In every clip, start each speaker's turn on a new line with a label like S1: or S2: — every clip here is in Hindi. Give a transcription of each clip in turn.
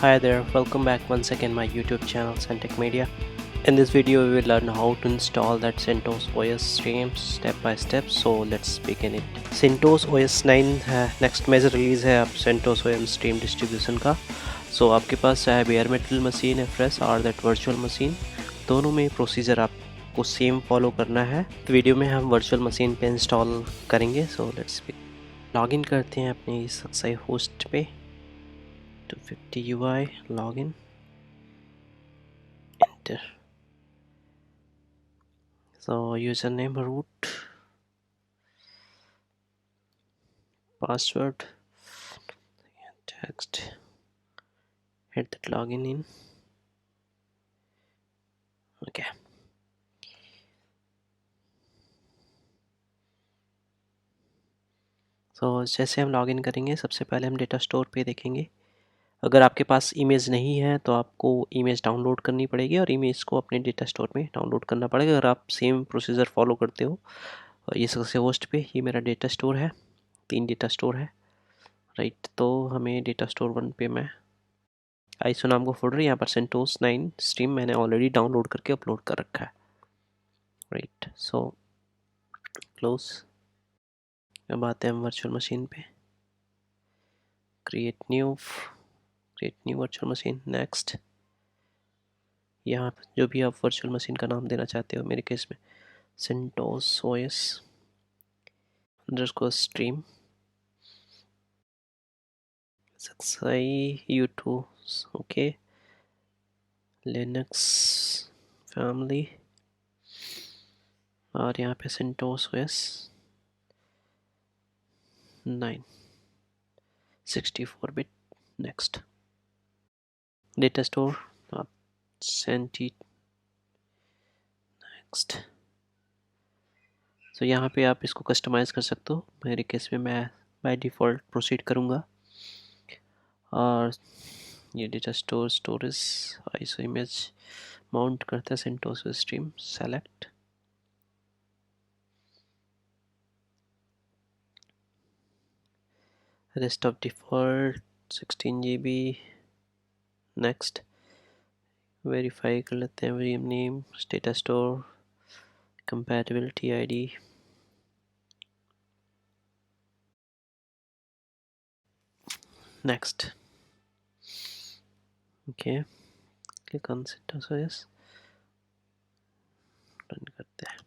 S1: Hi there, welcome back once again my YouTube channel Centec Media. In this video we will learn how to install that CentOS OS stream step by step, so let's begin it. CentOS OS 9 है नेक्स्ट मेजर रिलीज़ है अब CentOS OS स्ट्रीम डिस्ट्रीब्यूशन का. सो आपके पास चाहे बेयर मेटल मशीन है फ्रेश और दैट वर्चुअल मशीन, दोनों में प्रोसीजर आपको सेम फॉलो करना है. वीडियो में हम वर्चुअल मशीन पे इंस्टॉल करेंगे. सो लेट्स लॉगिन करते हैं अपने इस सक्साई होस्ट पे. 250 UI login, enter. So username root, password, text, hit that login in. Okay. So जैसे हम लॉगिन करेंगे सबसे पहले हम डेटा स्टोर पे देखेंगे. अगर आपके पास इमेज नहीं है तो आपको इमेज डाउनलोड करनी पड़ेगी और इमेज को अपने डेटा स्टोर में डाउनलोड करना पड़ेगा. अगर आप सेम प्रोसीजर फॉलो करते हो, ये सबसे होस्ट पे ये मेरा डेटा स्टोर है, 3 डेटा स्टोर है राइट. तो हमें डेटा स्टोर 1 पे मैं आईसो नाम का फोल्डर, यहाँ पर CentOS 9 स्ट्रीम मैंने ऑलरेडी डाउनलोड करके अपलोड कर रखा है राइट. So close. अब आते हैं हम वर्चुअल मशीन पे. Create new virtual machine. Next. यहाँ पर जो भी आप वर्चुअल मशीन का नाम देना चाहते हो, मेरे केस में CentOS OS अंडरस्कोर स्ट्रीम सक्साई U2 ओके लिनक्स फैमिली और यहाँ पे CentOS OS 9 64 bit. Next. Data store आप सेंटी. नेक्स्ट. तो यहाँ पे आप इसको कस्टमाइज़ कर सकते हो. मेरे केस में मैं बाय डिफ़ॉल्ट प्रोसीड करूँगा. और ये data store storage ISO image mount करते हैं CentOS stream. Select. Rest of default 16 GB. Next. Verify कर लेते हैं VM name, data store, compatibility ID. Next. Okay. Click on CentOS OS. Run करते हैं.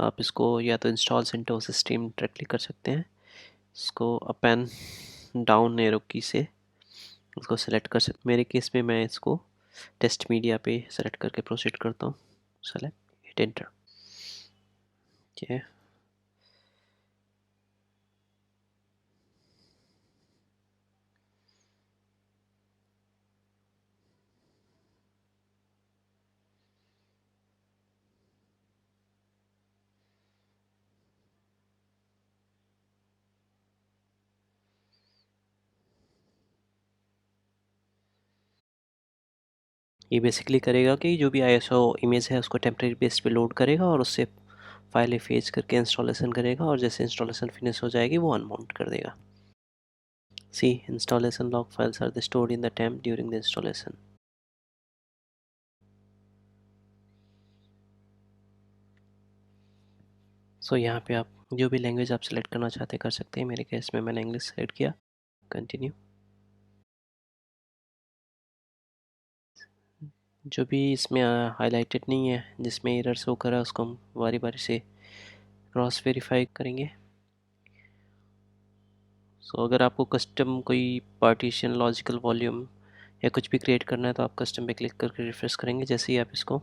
S1: आप इसको या तो इंस्टॉल CentOS स्ट्रीम डायरेक्टली कर सकते हैं. इसको अप एंड डाउन एरो की से इसको सेलेक्ट कर सकते. मेरे केस में मैं इसको टेस्ट मीडिया पे सेलेक्ट करके प्रोसीड करता हूँ. Select, hit enter. ओके. ये बेसिकली करेगा कि जो भी आईएसओ इमेज है उसको टेम्परेरी बेस पे लोड करेगा और उससे फाइलें फेच करके इंस्टॉलेशन करेगा और जैसे इंस्टॉलेशन फिनिश हो जाएगी वो अनमाउंट कर देगा. See installation log files are stored in the temp during the installation. So यहाँ पे आप जो भी लैंग्वेज आप सेलेक्ट करना चाहते कर सकते हैं. मेरे केस में मैंने इंग्लिश सेलेक्ट किया. कंटिन्यू. जो भी इसमें हाईलाइटेड नहीं है, जिसमें एरर शो कर रहा है, उसको हम बारी बारी से क्रॉस वेरीफाई करेंगे. सो अगर आपको कस्टम कोई पार्टीशन, लॉजिकल वॉल्यूम या कुछ भी क्रिएट करना है तो आप कस्टम पे क्लिक करके रिफ्रेश करेंगे. जैसे ही आप इसको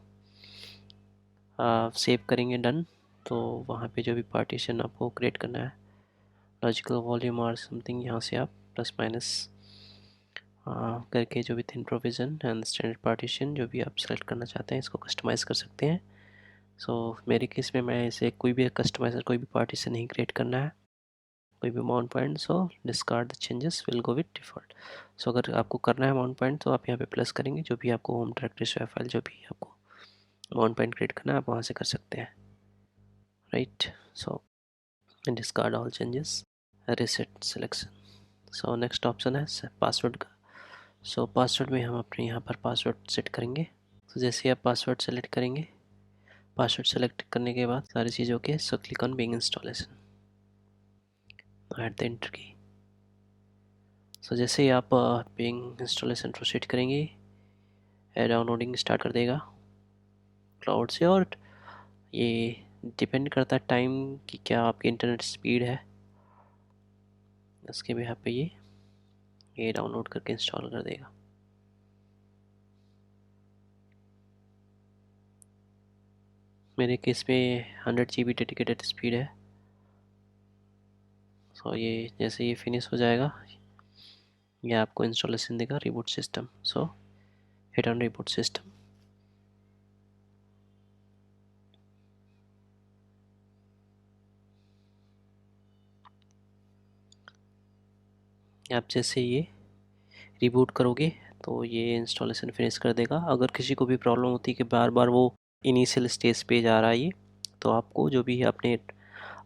S1: सेव करेंगे डन, तो वहाँ पे जो भी पार्टीशन आपको क्रिएट करना है, लॉजिकल वॉल्यूम और समथिंग, यहाँ से आप प्लस माइनस करके जो भी thin provision and standard partition जो भी आप सेलेक्ट करना चाहते हैं इसको कस्टमाइज़ कर सकते हैं. सो मेरे केस में मैं इसे कोई भी कस्टमाइजर कोई भी पार्टीशन नहीं क्रिएट करना है, कोई भी mount point. So discard the changes, will go with default. So अगर आपको करना है माउंट पॉइंट तो आप यहाँ पे प्लस करेंगे. जो भी आपको होम डायरेक्टरी से फाइल जो भी आपको माउंट पॉइंट क्रिएट करना है आप वहाँ से कर सकते हैं right. So discard all changes, reset selection. So next option है पासवर्ड का। सो पासवर्ड में हम अपने यहाँ पर पासवर्ड सेट करेंगे। तो जैसे ही आप पासवर्ड सेलेक्ट करेंगे, पासवर्ड सेलेक्ट करने के बाद सारी चीज़ों के सो क्लिक ऑन बिंग installation, at the enter key. So जैसे ही आप बिंग इंस्टॉलेशन प्रोसीड करेंगे, डाउनलोडिंग स्टार्ट कर देगा क्लाउड से। और ये डिपेंड करता है टाइम कि क्या आपकी इंटरनेट स्पीड है, उसके बिहाफ पे ये डाउनलोड करके इंस्टॉल कर देगा। मेरे केस में 100 GB डेडिकेटेड स्पीड है। सो ये जैसे ये फिनिश हो जाएगा, ये आपको इंस्टॉलेशन देगा reboot system. So hit on reboot system. आप जैसे ये रिबूट करोगे तो ये इंस्टॉलेशन फिनिश कर देगा। अगर किसी को भी प्रॉब्लम होती है कि बार बार वो इनिशियल स्टेज पे जा रहा है ये, तो आपको जो भी आपने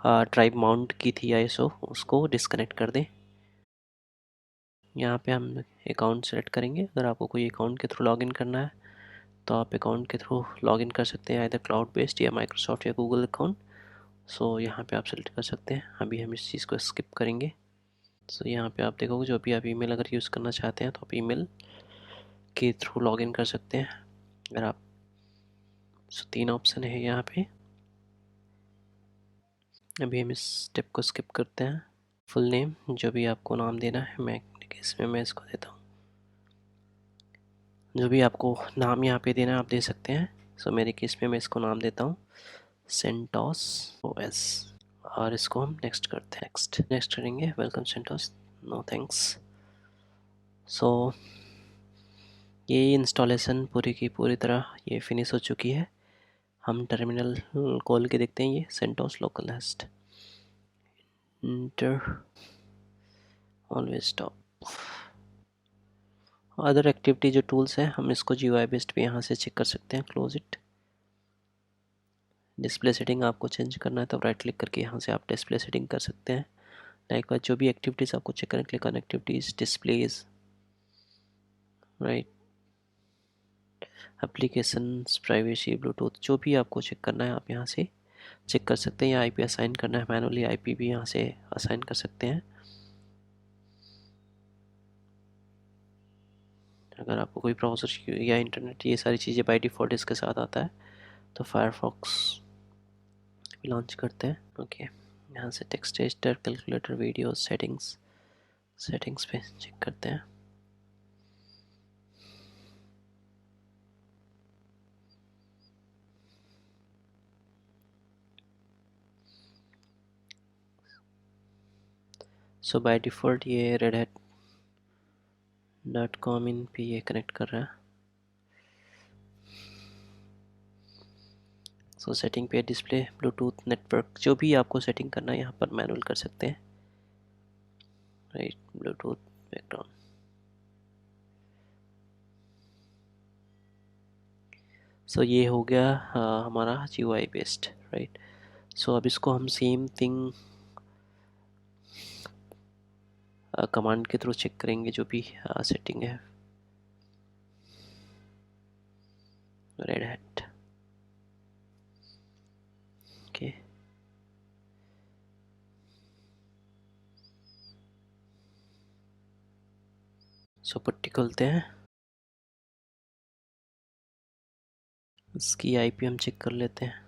S1: ड्राइव माउंट की थी आईएसओ उसको डिस्कनेक्ट कर दें। यहाँ पे हम अकाउंट सेलेक्ट करेंगे। अगर आपको कोई अकाउंट के थ्रू लॉगिन करना है तो आप अकाउंट के थ्रू लॉगिन कर सकते हैं, इधर क्लाउड बेस्ड या माइक्रोसॉफ्ट या गूगल अकाउंट। सो यहाँ पे आप सेलेक्ट कर सकते हैं। अभी हम इस चीज़ को स्किप करेंगे। सो यहाँ पे आप देखोगे जो भी आप ईमेल अगर यूज़ करना चाहते हैं तो आप ईमेल के थ्रू लॉगिन कर सकते हैं। अगर आप 3 ऑप्शन है यहाँ पे। अभी हम इस स्टेप को स्किप करते हैं। फुल नेम जो भी आपको नाम देना है, मैं इसमें मैं इसको देता हूँ। जो भी आपको नाम यहाँ पे देना है आप दे सकते हैं। सो मेरे केस में मैं इसको नाम देता हूँ सेंटोस ओएस, और इसको हम नेक्स्ट करते हैं। नेक्स्ट करेंगे। Welcome CentOS, no thanks. So ये इंस्टॉलेशन पूरी की पूरी तरह ये फिनिश हो चुकी है। हम टर्मिनल खोल के देखते हैं। ये CentOS local host enter always stop. Other activity जो टूल्स हैं हम इसको GUI बेस्ड पे यहाँ से चेक कर सकते हैं। Close it. डिस्प्ले सेटिंग आपको चेंज करना है तो राइट क्लिक करके यहाँ से आप डिस्प्ले सेटिंग कर सकते हैं। लाइक जो भी एक्टिविटीज़ आपको चेक करें, click on activities, displays, right, applications, privacy, Bluetooth, जो भी आपको चेक करना है आप यहाँ से चेक कर सकते हैं। या IP असाइन करना है मैनुअली, IP भी यहाँ से असाइन कर सकते हैं। अगर आपको कोई ब्राउज़र या इंटरनेट ये सारी चीज़ें बाय डिफ़ॉल्ट इसके साथ आता है तो फायरफॉक्स लॉन्च करते हैं। ओके, यहाँ से text editor, calculator, video, settings पे चेक करते हैं। सो बाय डिफ़ॉल्ट ये redhat.com इन पे ये कनेक्ट कर रहा है। सो सेटिंग पे डिस्प्ले, ब्लूटूथ, नेटवर्क, जो भी आपको सेटिंग करना है यहाँ पर मैनुअल कर सकते हैं। Right, Bluetooth, background. सो ये हो गया हमारा GUI बेस्ड, राइट। सो अब इसको हम सेम थिंग कमांड के थ्रू चेक करेंगे जो भी सेटिंग है। Red hat, okay. सो पट्टी खोलते हैं, इसकी IP हम चेक कर लेते हैं।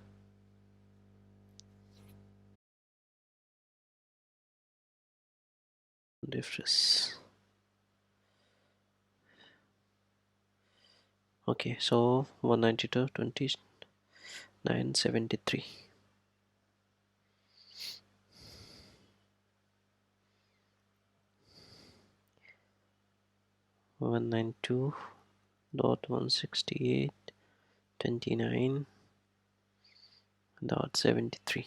S1: Refresh, okay. So 192.29.73। 192.168.29.73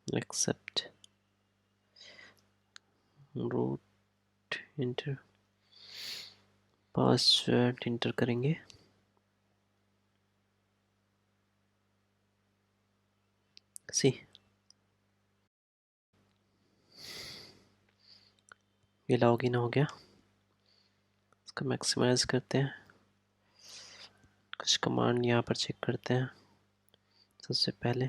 S1: accept, root, enter, password enter करेंगे। सी ये लॉगिन हो गया, इसको मैक्सिमाइज करते हैं, कुछ कमांड यहाँ पर चेक करते हैं। सबसे पहले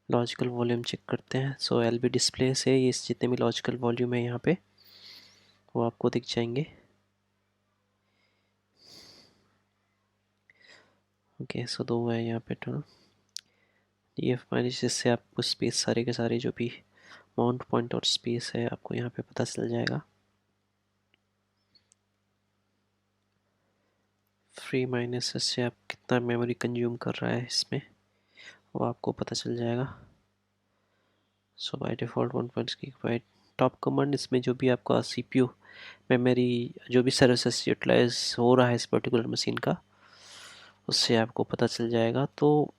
S1: लॉजिकल वॉल्यूम चेक करते हैं। सो LB डिस्प्ले से ये जितने भी लॉजिकल वॉल्यूम है यहाँ पे वो आपको दिख जाएंगे। ओके, सो 2 है यहाँ पे टोटल। DF माइनस, जिससे आपको स्पेस सारे के सारे जो भी माउंट पॉइंट और स्पेस है आपको यहाँ पे पता चल जाएगा। फ्री माइनस से आप कितना मेमोरी कंज्यूम कर रहा है इसमें वो आपको पता चल जाएगा। So by default 1.GB top command, इसमें जो भी आपका CPU मेमोरी जो भी सर्विसेज यूटिलाइज हो रहा है इस पर्टिकुलर मशीन का, उससे आपको पता चल जाएगा। तो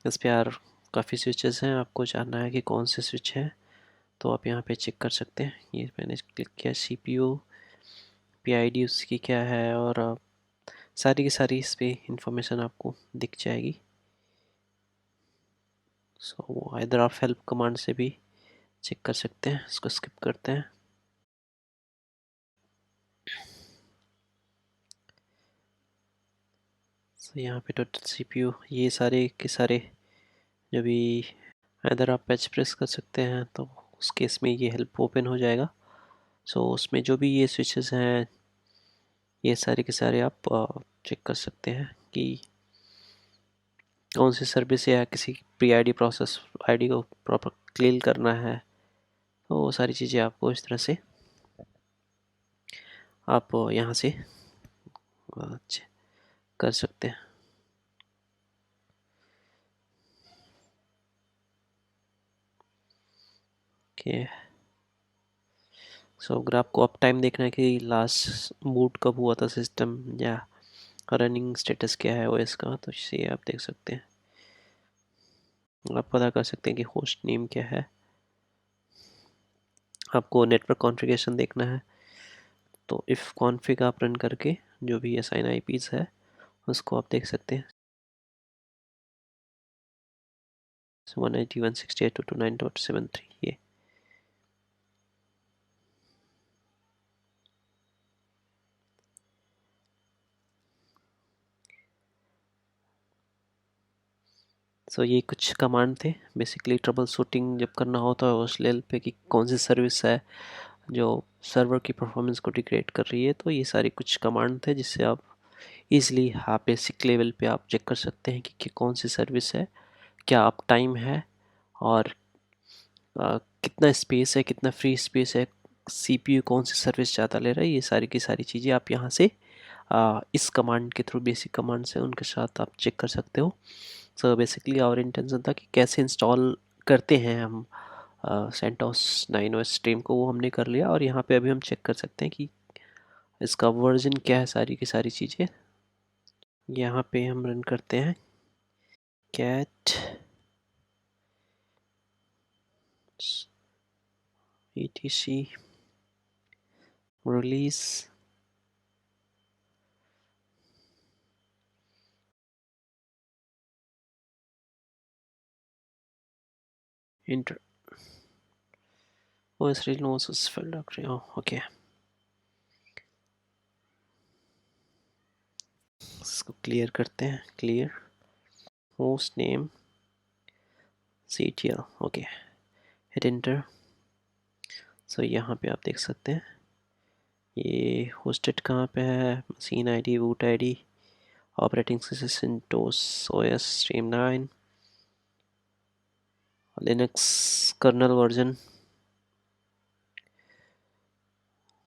S1: इस पे यार काफ़ी स्विचेस हैं, आपको जानना है कि कौन से स्विच हैं तो आप यहाँ पे चेक कर सकते हैं। ये मैंने क्लिक किया, CPU PID उसकी क्या है, और सारी की सारी इस पे इंफॉर्मेशन आपको दिख जाएगी। सो इधर आप हेल्प कमांड से भी चेक कर सकते हैं। इसको स्किप करते हैं। सो यहाँ पे टोटल CPU ये सारे के सारे जो भी, इधर आप पैच प्रेस कर सकते हैं तो उस केस में ये हेल्प ओपन हो जाएगा। सो उसमें जो भी ये स्विचेस हैं ये सारे के सारे आप चेक कर सकते हैं कि कौन सी सर्विस या किसी प्री आईडी प्रोसेस आईडी को प्रॉपर क्लियर करना है। तो वो सारी चीज़ें आपको इस तरह से आप यहाँ से कर सकते हैं। ओके, सो अगर आपको अप टाइम देखना है कि लास्ट बूट कब हुआ था सिस्टम या रनिंग स्टेटस क्या है ओएस का, तो इसे आप देख सकते हैं। आप पता कर सकते हैं कि होस्ट नेम क्या है। आपको नेटवर्क कॉन्फ़िगरेशन देखना है तो इफ़ कॉन्फ़िग आप रन करके जो भी असाइन आईपीज़ है उसको आप देख सकते हैं। 192.168.229.73 ये। सो ये कुछ कमांड थे बेसिकली ट्रबल शूटिंग जब करना होता है उस लेवल पे कि कौन सी सर्विस है जो सर्वर की परफॉर्मेंस को डिग्रेड कर रही है। तो ये सारे कुछ कमांड थे जिससे आप इजीली आप बेसिक लेवल पे आप चेक कर सकते हैं कि कौन सी सर्विस है, क्या अप टाइम है, और कितना स्पेस है, कितना फ्री स्पेस है, CPU कौन सी सर्विस ज़्यादा ले रहा है। ये सारी की सारी चीज़ें आप यहाँ से इस कमांड के थ्रू, बेसिक कमांड से उनके साथ आप चेक कर सकते हो। सो बेसिकली और इंटेंशन था कि कैसे इंस्टॉल करते हैं हम सेंटोस 9 OS स्ट्रीम को, वो हमने कर लिया। और यहाँ पे अभी हम चेक कर सकते हैं कि इसका वर्जन क्या है, सारी की सारी चीज़ें यहाँ पे हम रन करते हैं। Cat etc release enter OS release file directory। Okay, इसको क्लियर करते हैं। Clear host name CTL। Okay, hit enter. So यहाँ पे आप देख सकते हैं ये होस्टेड कहाँ पे है, machine ID, boot ID, operating system टोस OS stream 9, Linux kernel version